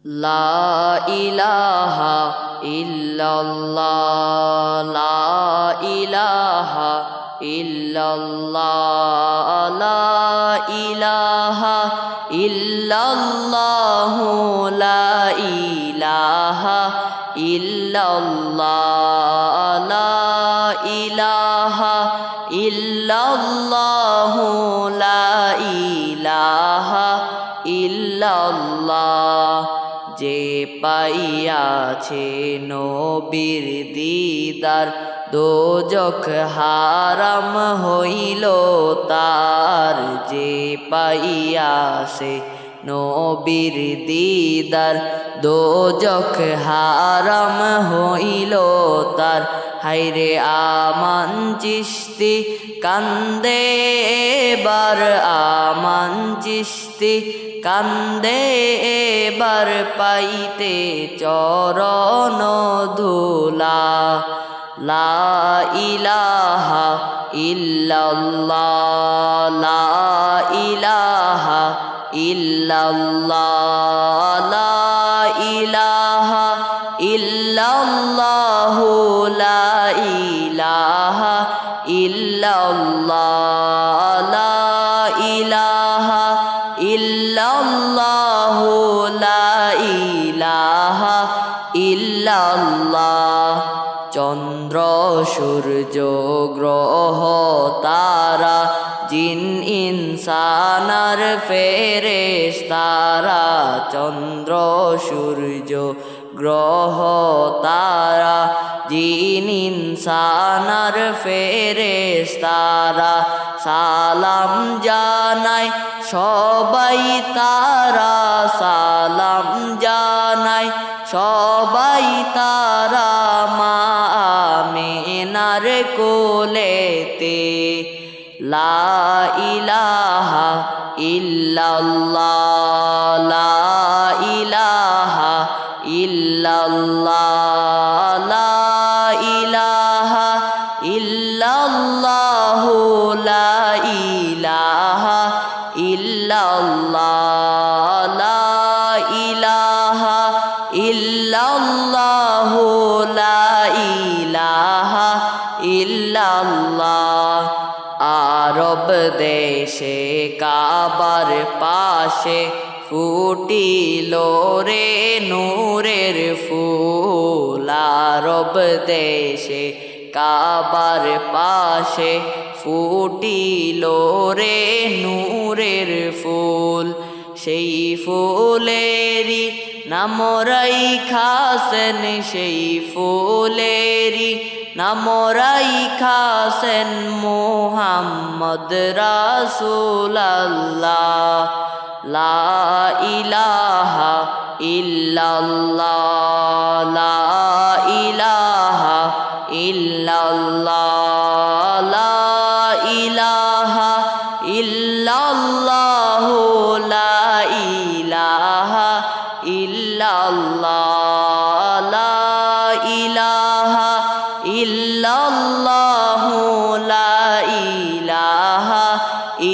লা ইলাহা ইল্লাল্লাহ লা ইলাহা ইল্লাল্লাহ লা ইলাহা ইল্লাল্লাহ লা ইলাহা ইল্লাল্লাহ লা ইলাহা ইল্লাল্লাহ লা ইলাহা ইল্লাল্লাহ যে পাইয়াছে নবীর দিদার দোজখ হারাম হইল তার যে পাইয়াছে নবীর দিদার দোজখ হারাম হইল তার হায়রে আমান চিশতি কান্দে এবার আমান চিশতি কান্দে এবার পাইতে চরণ ধুলা লা ইলাহা ইল্লাল্লাহ লা ইলাহা ইল্লাল্লাহ লা ইলাহা ইল্লাল্লাহ লা ইলাহা ইল্লাল্লাহ লা ইলাহা ইল্লাল্লাহ লা ইলাহা ইল্লাল্লাহ চন্দ্র সূর্য গ্রহ তারা জিন ইনসানার ফেরেশতারা চন্দ্র সূর্য গ্রহ তারা জিন ইনসানার ফেরেশতারা সালাম জানায় সবাই তারা সালাম জানায় সবাই তারা মা আমিনার কোলেতে লা ইলাহা ইল্লাল্লাহ লা ইলাহা ইল্লাল্লাহ লা ইলাহা ইল্লাল্লাহ লা ইলাহা ইল্লাল্লাহ লা ইলাহা ইল্লাল্লাহ লা ইলাহা ইল্লাল্লাহ আরব দেশে কাবার পাশে ফুটিল রে নূরের ফুল আরব দেশে কাবার পাশে ফুটিল রে নূরের ফুল সেই ফুলেরি নাম রাইখাছেন সেই ফুলেরি নাম রাইখাছেন মুহাম্মদ রাসূলুল্লাহ লা ইলাহা ইল্লাল্লাহ লা ইলাহা ইল্লাল্লাহ লা ইলাহা ইল্লাল্লাহ লা ইলাহা ইল্লাল্লাহ লা ইলাহা ইল্লাল্লাহ লা ইলাহা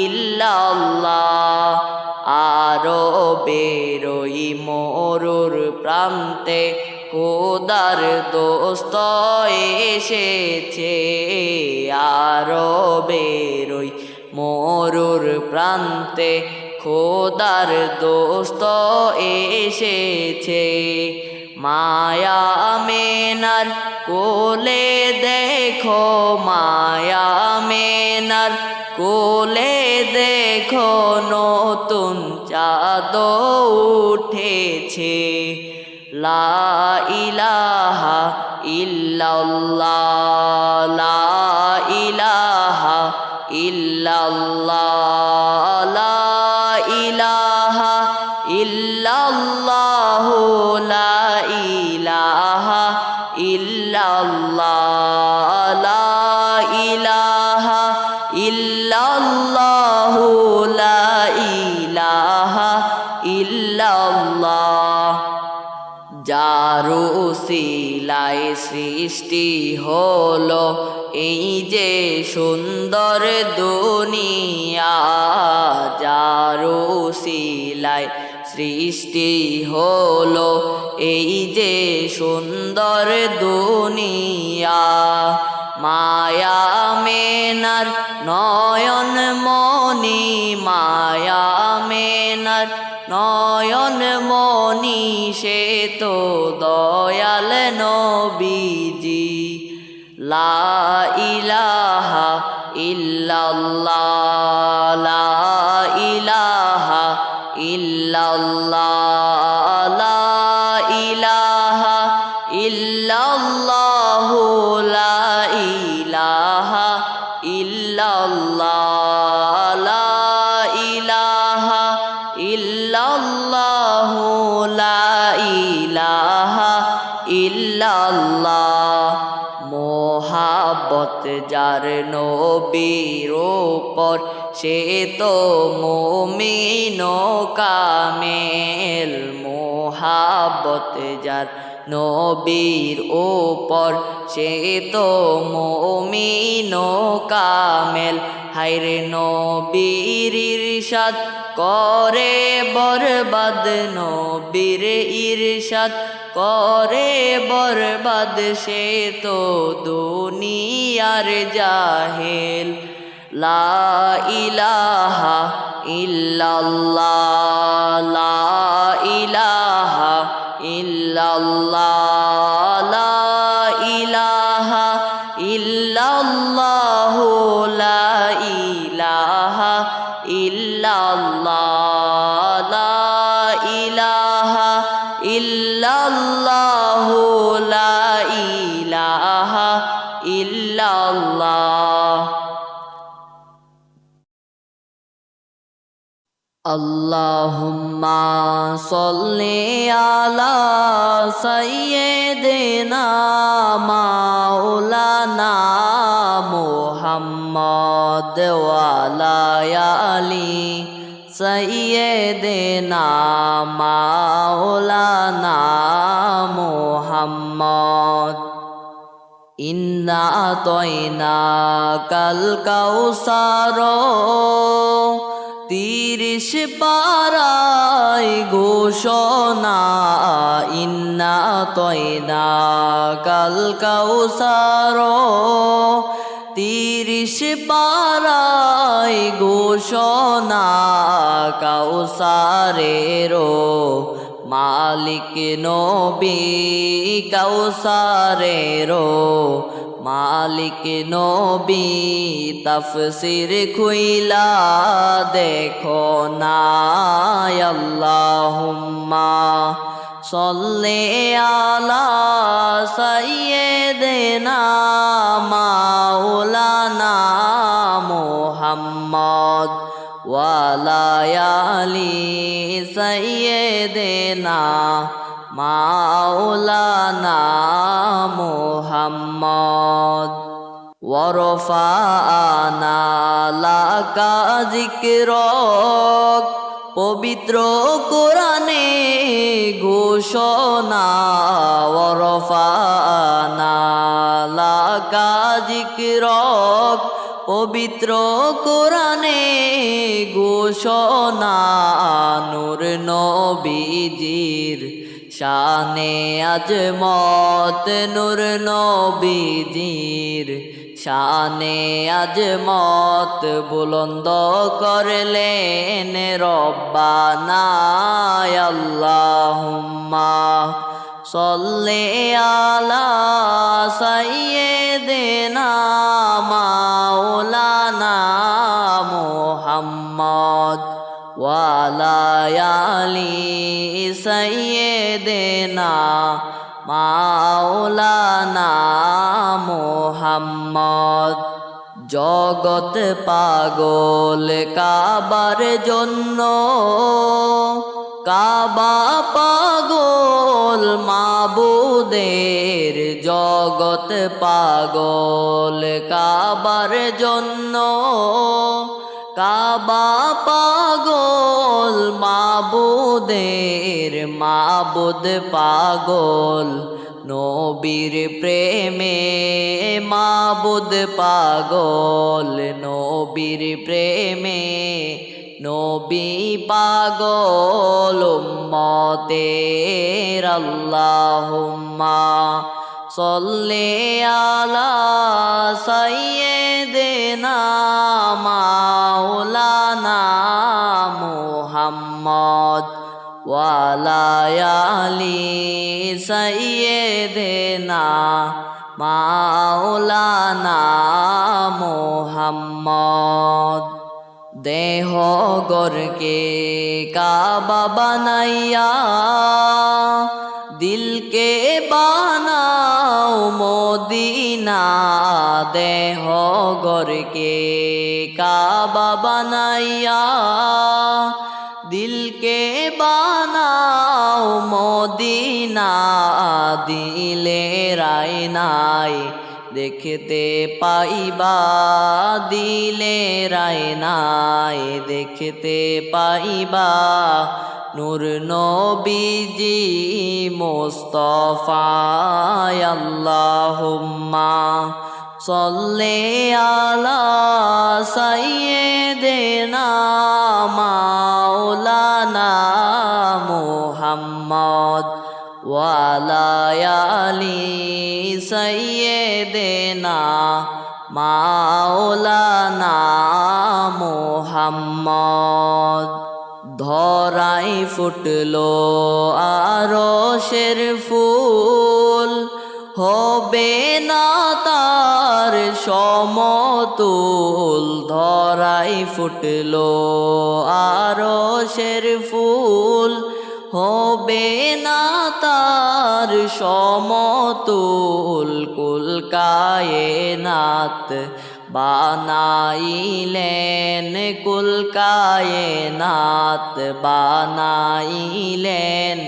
ইল্লাল্লাহ আরো বেরোই মরুর প্রান্তে খোদার দোস্ত এসেছে আরো বেরোই মরুর প্রান্তে খোদার দোস্ত এসেছে মায়া মেনার কোলে দেখো মায়া মেনার কোলে দেখো নতুন চাঁদ উঠেছে লা ইলাহা ইল্লাল্লাহ লা ইলাহা ইল্লাল্লাহ লা ইলাহা ইল্লাল্লাহ লা ইলাহা ইল্লাল্লাহ লা ইলাহা ইল্লাল্লাহ লা ইলাহা ইল্লাল্লাহ যারু সিলাই সৃষ্টি হলো এই যে সুন্দর দুনিয়া যারু সিলাই সৃষ্টি হলো এই যে সুন্দর দুনিয়া মায়া মেনার নয়ন মনি মায়া মেনার নয়ন মনি সে তো দয়াল নবীজি লা ইলাহা ইল্লাল্লাহ লা ইলাহা ইল্লাল্লাহ লা ইলাহা ইল্লাল্লাহ লা ইলাহা ইল্লাল্লাহ লা ইলাহা ইল্লাল্লাহ লা ইলাহা ইল্লাল্লাহ মোহাব্বত যার নবীর উপর সে তো মুমিন কামেল মোহাব্বত যার নবীর উপর সে তো মুমিন কামেল হায়রে নবীর ইরশাদ করে বরবাদ নবীর ইরশাদ করে বরবাদ সে তো দুনিয়ার জাহেল লা ইলাহা ইল্লাল্লাহ লা ইলাহা ইল্লাল্লাহ লা ইলাহা ইল্লাল্লাহ লা ইলাহা ইল্লাল্লাহ লা ইলাহা ইল্লাল্লাহ লা ইলাহা ইল্লাল্লাহ আল্লাহুম্মা সাল্লি আলা সাইয়্যিদিনা মাওলানা মুহাম্মদ ওয়া আলা আলি সাইয়্যিদিনা মাওলানা মুহাম্মদ ইন্না আতাইনাকাল কাউসার 30 পারায় ঘোষণা ইন্না আতাইনাকাল কাউসার 30 পারায় ঘোষণা কাউসারেরও মালিক নবী কাউসারেরও মালিক নবী তাফসীর খুইলা দেখো না আল্লাহুম্মা সাল্লি আলা সাইয়্যিদিনা মাওলানা মুহাম্মদ ওয়া আলা আলি সাইয়্যিদিনা মাওলানা মুহাম্মদ ওয়ারফা'না লাকা যিকরক পবিত্র কোরআনে ঘোষণা ওয়ারফা'না লাকা যিকরক পবিত্র কোরআনে ঘোষণা নূর নবীজির শানে আজমত নূর নবীজির শানে আজমত বুলন্দ করলেন রব্বানা আল্লাহুম্মা সাল্লি আলা সাইয়্যিদিনা মাওলানা মুহাম্মদ ওয়া আলা আলি সাইয়্যিদিনা মাওলানা মুহাম্মদ জগৎ পাগল কাবার জন্য কাবা পাগল মাবুদের জগৎ পাগল কাবার জন্য কাবা পাগল মাবুদের মাবুদ পাগল নবীর প্রেমে মাবুদ পাগল নবীর প্রেমে নবী পাগল উম্মতের আল্লাহুম্মা সল্লি আলা সাইয়্যিদিনা মাওলানা মুহাম্মদ ওয়া আলা আলি সাইয়্যিদিনা মাওলানা মুহাম্মদ দেহ গরকে কাবা বানাইয়া দিলকে বানাও মদিনা দেহ গরকে কাবা বানাইয়া দিলকে বানাও মদিনা দিলে রায়নাই দেখতে পাইবা দিলে রায়নাই দেখতে পাইবা নূর নবীজি মুস্তাফা আল্লাহুম্মা সল্লি আলা সাইয়্যিদিনা মাওলানা মুহাম্মদ ওয়া আলা আলি সাইয়্যিদিনা মাওলানা মুহাম্মদ ধরাই ফুটলো আরশের ফুল হবে না তার সমতুল ধরাই ফুটলো আরশের ফুল হবে না তার সমতুল কুল কায়নাত বানাইলেন কুল কায়নাত বানাইলেন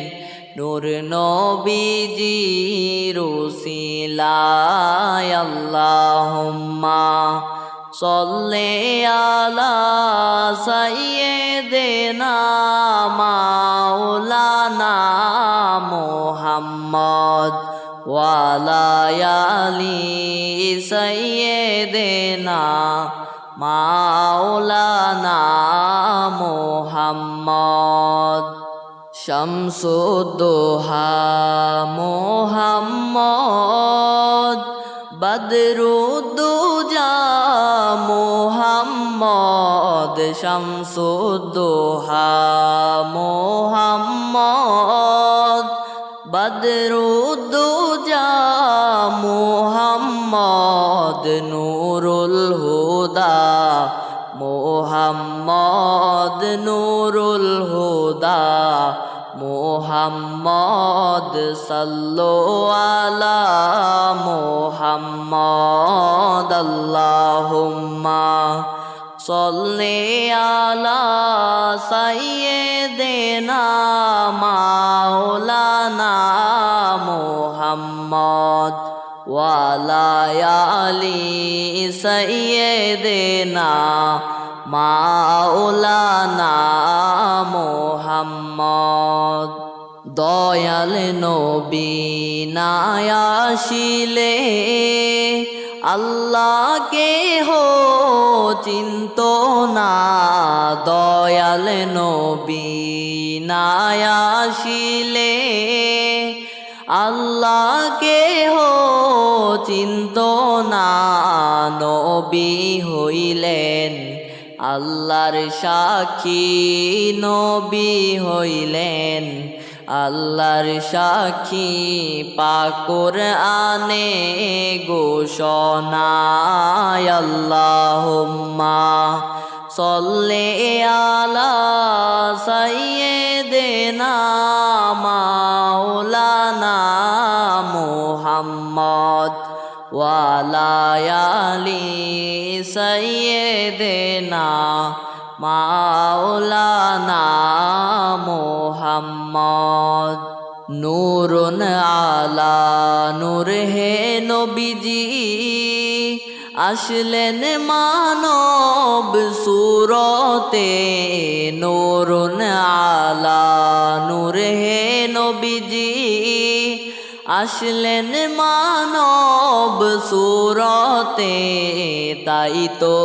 নূর নবীজির উসিলায় আল্লাহুম্মা সল্লি আলা সাইয়্যিদিনা মাওলানা মুহাম্মদ ওয়া আলা আলি সাইয়্যিদিনা মাওলানা মুহাম্মদ শামসুদ্দোহা মুহাম্মদ বদরুদ্দোজা মুহাম্মদ শামসুদ্দোহা মুহাম্মদ বদরুদ্দোজা মুহাম্মদ নূরুল হুদা মুহাম্মদ নূরুল হুদা মুহাম্মদ সাল্লু আলা মুহাম্মদ আল্লাহুম্মা সল্লি আলা সাইয়্যিদিনা মাওলানা মুহাম্মদ ওয়া আলা আলি সাইয়্যিদিনা মাওলানা মুহাম্মদ দয়াল নবী না আসিলে আল্লাহকে হো চিন্ত না দয়াল নবী না আসিলে আল্লাহকে হো চিন্ত না নবী হইলেন আল্লাহর সাক্ষী নবী হইলেন আল্লাহর সাক্ষী পাক কুরআনে ঘোষণায় আল্লাহুম্মা সল্লি আলা সাইয়্যিদিনা মাওলানা মুহাম্মদ ওয়া আলা আলি সাইয়্যিদিনা মাওলানা মুহাম্মদ নূরুন আলা নূর হে নবীজি আসলেন মানব সুরতে নূরুন আলা নূর হে নবীজি আসলেন মানব সুরতে তাই তো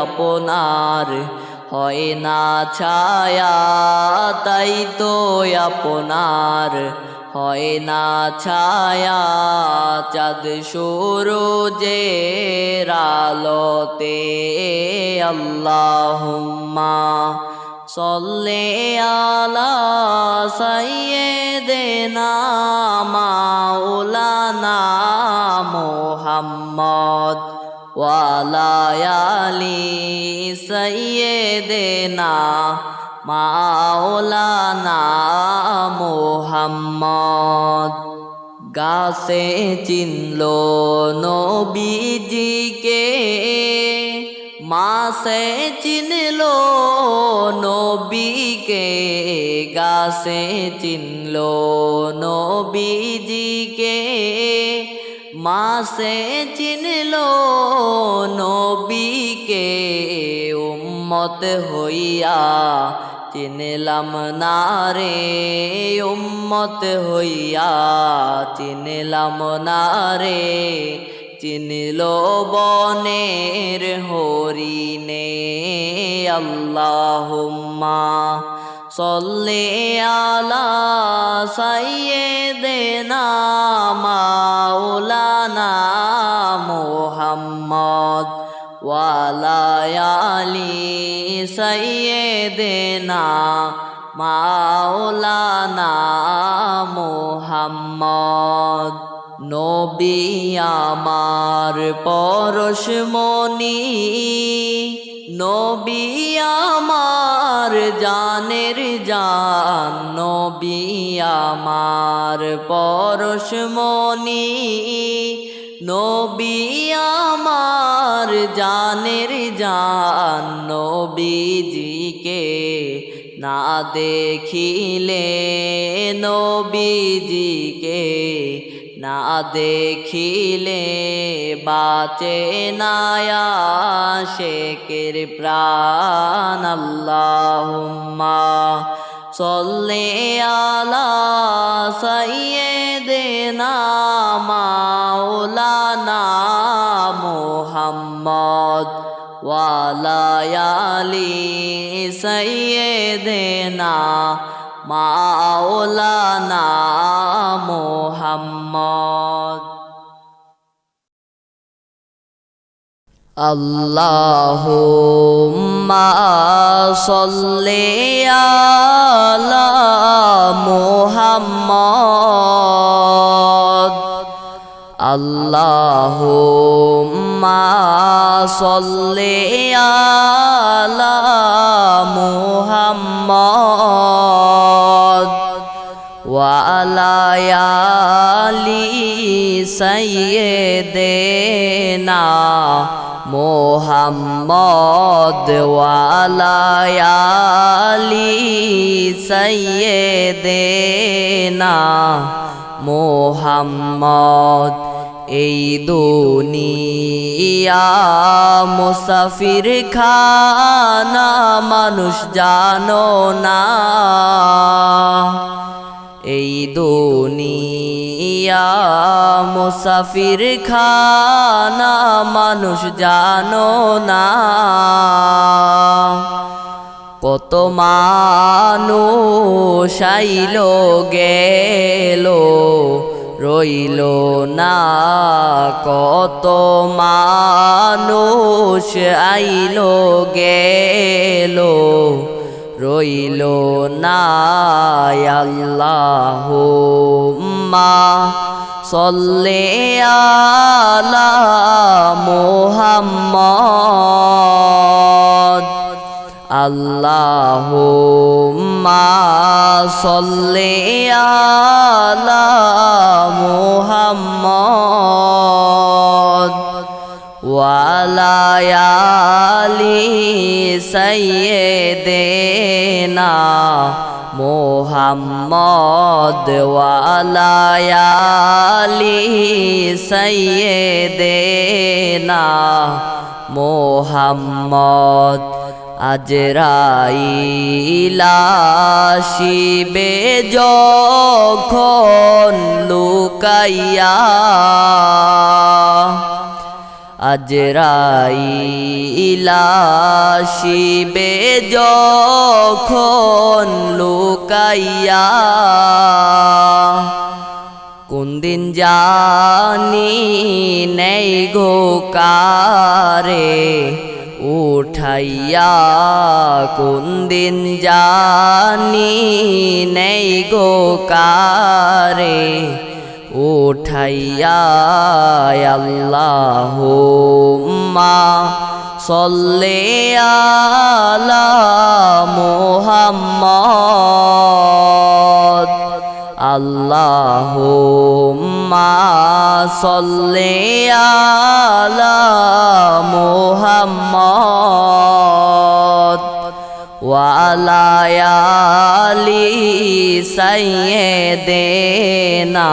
আপনার হয় না ছায়া তাই তো আপনার হয় না ছায়া চাঁদ সূরজের আলোতে আল্লাহুম্মা সল্লি আলা সাইয়্যিদিনা মাওলানা মুহাম্মদ ওয়া আলা আলি সাইয়্যিদিনা মাওলানা মুহাম্মদ গাছে চিনলো নবীজিকে মাছে চিনলো নবীকে গাছে চিনলো নবীজিকে মাছে চিনলো নবীকে উম্মত হইয়া চিনলাম না রে উম্মত হইয়া চিনলাম না রে চিনলো বনের হরিণে আল্লাহুম্মা সল্লি আলা সাইয়্যিদিনা মাওলানা মুহাম্মদ ওয়া আলা আলি সাইয়্যিদিনা মাওলানা মুহাম্মদ নবী আমার পরশমণি নবী আমার জানের জান নবী আমার পরশমণি নবী আমার জানের জান নবীজিকে না দেখিলে নবীজিকে না দেখিলে বাঁচে না আশিকের প্রাণ আল্লাহুম্মা সল্লি আলা সাইয়্যিদিনা মাওলানা মুহাম্মদ ওয়া আলা আলি সাইয়্যিদিনা মাওলানা মুহাম্মদ আল্লাহুম্মা সল্লি আলা মুহাম্মদ আল্লাহুম্মা সল্লি আলা মুহাম্মদ ওয়া আলা আলি সাইয়্যিদিনা মুহাম্মদ ওয়া আলা আলি সাইয়্যিদিনা মুহাম্মদ এই দুনিয়া মুসাফির খানা মানুষ জানো না এই দুনিয়া মুসাফির খানা মানুষ জানো না কত মানুষ আইলো গেল রইল না কত মানুষ আইলো গেল রইল না আল্লাহুম্মা সল্লি আলা মুহাম্মদ আল্লাহুম্মা সল্লি আলা মুহাম্মদ ওয়া আলা আলি সাইয়্যিদিনা মুহাম্মদ ওয়া আলা আলি সাইয়্যিদিনা মুহাম্মদ আজরাইল আসিবে যখন লুকাইয়া আজরাইল আসিবে যখন লুকাইয়া, কোন দিন জানি নেই গো কারে উঠাইয়া, কোন দিন জানি নেই গো কারে উঠাইয়া। আল্লাহুম্মা সাল্লি আলা মুহাম্মদ, আল্লাহুম্মা সাল্লি আলা মুহাম্মদ ওয়া আলা আলি সাইয়্যিদিনা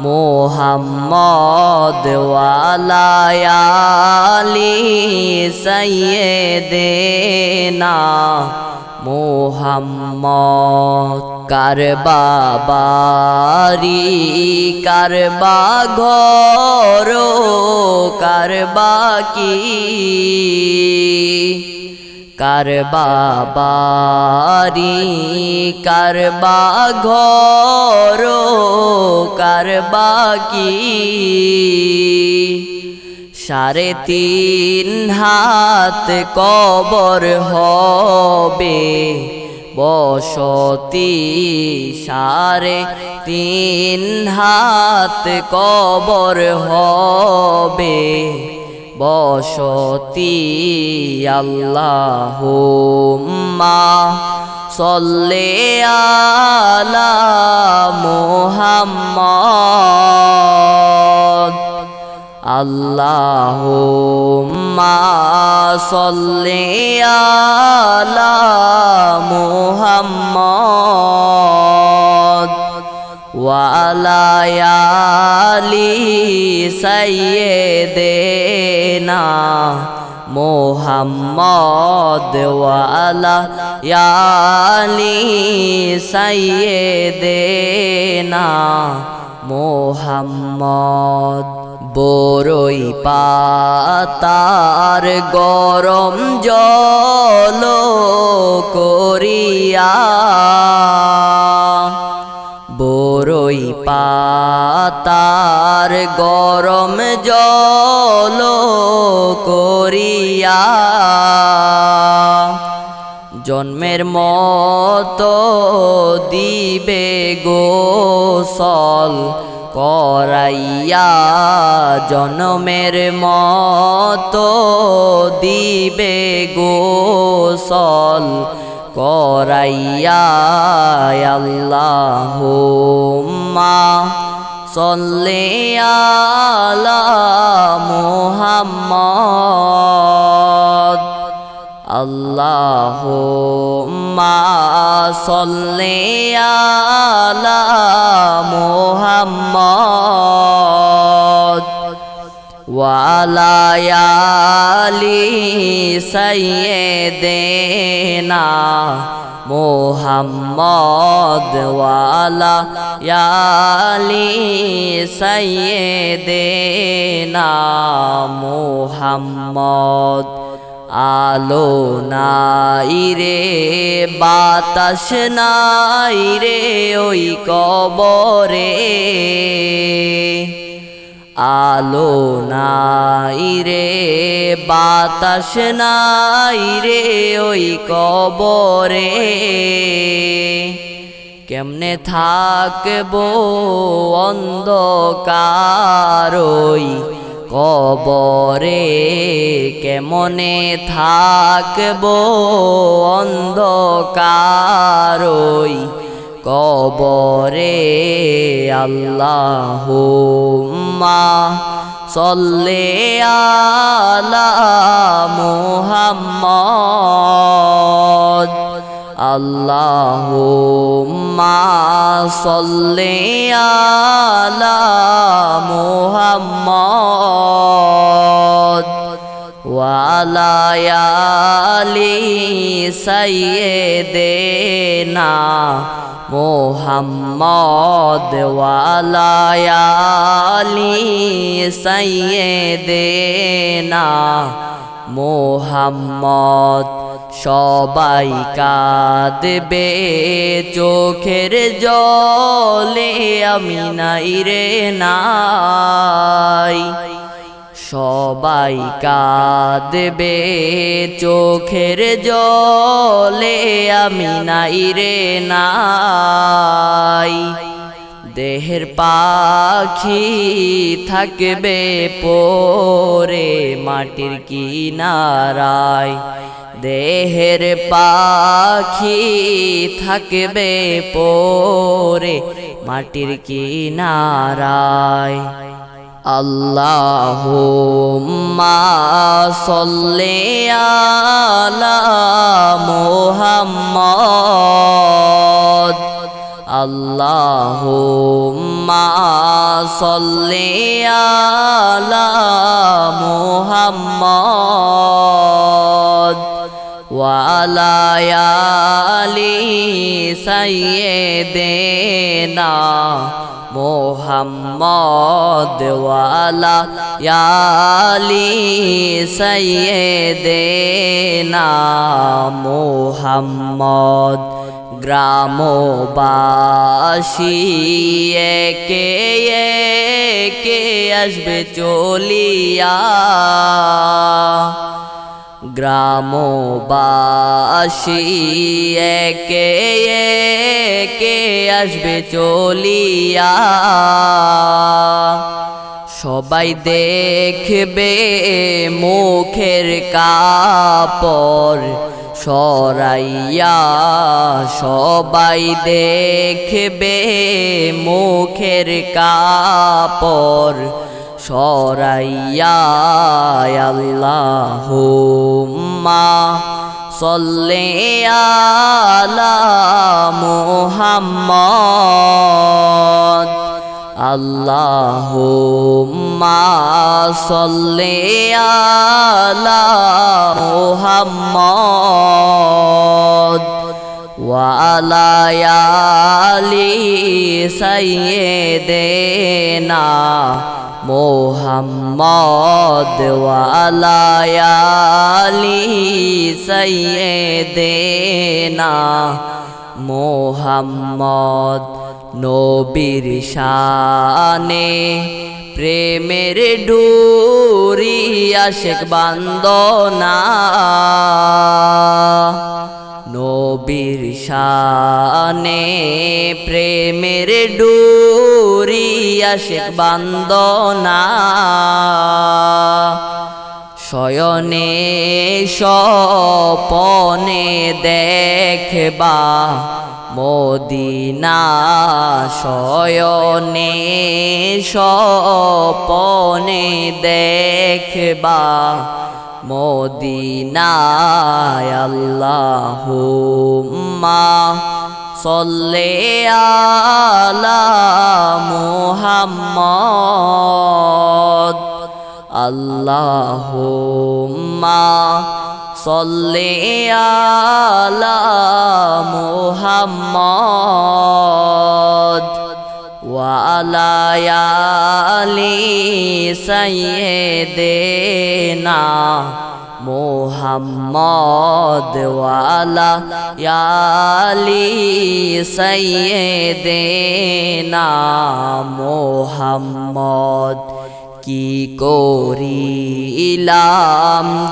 মুহাম্মদ ওয়া আলা আলি সাইয়্যিদিনা মুহাম্মদ। কারবা বাড়ি কারবা ঘর কারবা কি, কারবা বাড়ি কারবা ঘর কারবা কি, 3.5 হাত কবর হবে বসতি, 3.5 হাত কবর হবে বসতি। আল্লাহুম্মা সাল্লি আলা মুহাম্মদ, আল্লাহুম্মা সাল্লি আলা মুহাম্মদ ওয়া আলা আলি সাইয়্যিদিনা মুহাম্মদ ওয়া আলা আলি সাইয়্যিদিনা মুহাম্মদ। বরই পাতার গরম জল করিয়া, বরই পাতার গরম জল করিয়া, জন্মের মতো দিবে গোসল করাইয়া, জন্মের মতো দিবে গোসল করাইয়া। আল্লাহুম্মা সাল্লি আলা মুহাম্মদ, আল্লাহুম্মা সাল্লি আলা মুহাম্মদ ওয়া আলা আলি সাইয়্যিদিনা মুহাম্মদ ওয়া আলা আলি সাইয়্যিদিনা মুহাম্মদ। আলো নাই রে বাতাস নাই রে ওই কবরে, আলো নাই রে বাতাস নাই রে ওই কবরে, কেমনে থাকবো অন্ধকার ওই কবরে, কেমনে থাকবো অন্ধকার ওই কবরে। আল্লাহুম্মা সাল্লি আলা মুহাম্মদ, আল্লাহুম্মা সাল্লি আলা মুহাম্মদ ওয়া আলা আলি সাইয়্যিদিনা মোহাম্মদ ওয়ালা আলি সাইয়্যিদিনা মোহাম্মদ। সবাই কাঁদবে চোখের জলে আমি নাই রে নাই। সবাই কাঁদবে চোখের জলে আমি নাই রে নাই। দেহের পাখি থাকবে পরে মাটির কিনারায়। দেহের পাখি থাকবে পরে মাটির কিনারায়। আল্লাহুম্মা সাল্লি আলা মুহাম্মদ। আল্লাহুম্মা সাল্লি আলা মুহাম্মদ ওয়া আলা আলি সাইয়্যিদিনা মোহাম্মদ ওয়া আলা আলি সাইয়্যিদিনা মোহাম্মদ। গ্রামবাসী একে একে আসবে চলিয়া। গ্রামবাসী একে একে আসবে চলিয়া। সবাই দেখবে মুখের কাপড় সরাইয়া। সবাই দেখবে মুখের কাপড় সরাইয়া। আল্লাহুম্মা সাল্লি আলা মুহাম্মদ। আল্লাহুম্মা সাল্লি আলা মুহাম্মদ ওয়া আলা আলি সাইয়্যিদিনা মোহাম্মদ ওয়া আলা আলি সাইয়্যিদিনা মোহাম্মদ। নবীর শানে প্রেমের ডুরি আশিক বান্দনা। নবীর শানে প্রেমের ডুরি আশিক বান্দনা। শয়নে স্বপনে দেখবা মদিনা। শয়নে স্বপনে দেখবা মদিনা। আল্লাহুম্মা সাল্লি আলা মুহাম্মদ। আল্লাহুম্মা সাল্লি আলা মুহাম্মদ ওয়া আলা আলি সাইয়্যিদিনা মোহাম্মদ ওয়া আলা আলি সাইয়্যিদিনা মোহাম্মদ। কি করিলাম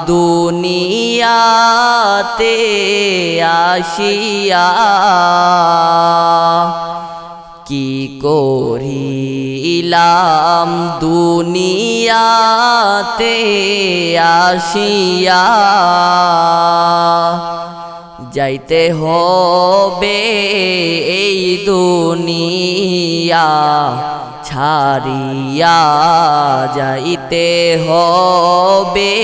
দুনিয়াতে আসিয়া। কি করিলাম দুনিয়াতে আসিয়া। যাইতে হবে এই দুনিয়া ছাড়িয়া। যাইতে হবে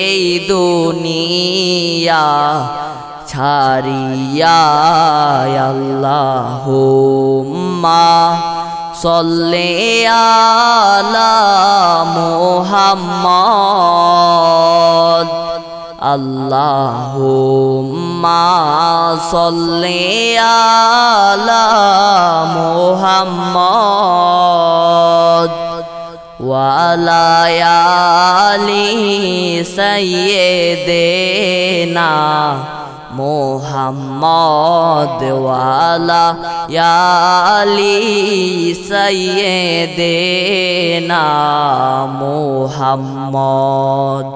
এই দুনিয়া ছাড়িয়া। আল্লাহুম্মা সাল্লি আলা মুহাম্মদ। আল্লাহুম্মা সাল্লি আলা মুহাম্মদ ওয়া আলা আলি সাইয়্যিদিনা মুহাম্মদ ওয়া আলা আলি সাইয়্যিদিনা মুহাম্মদ।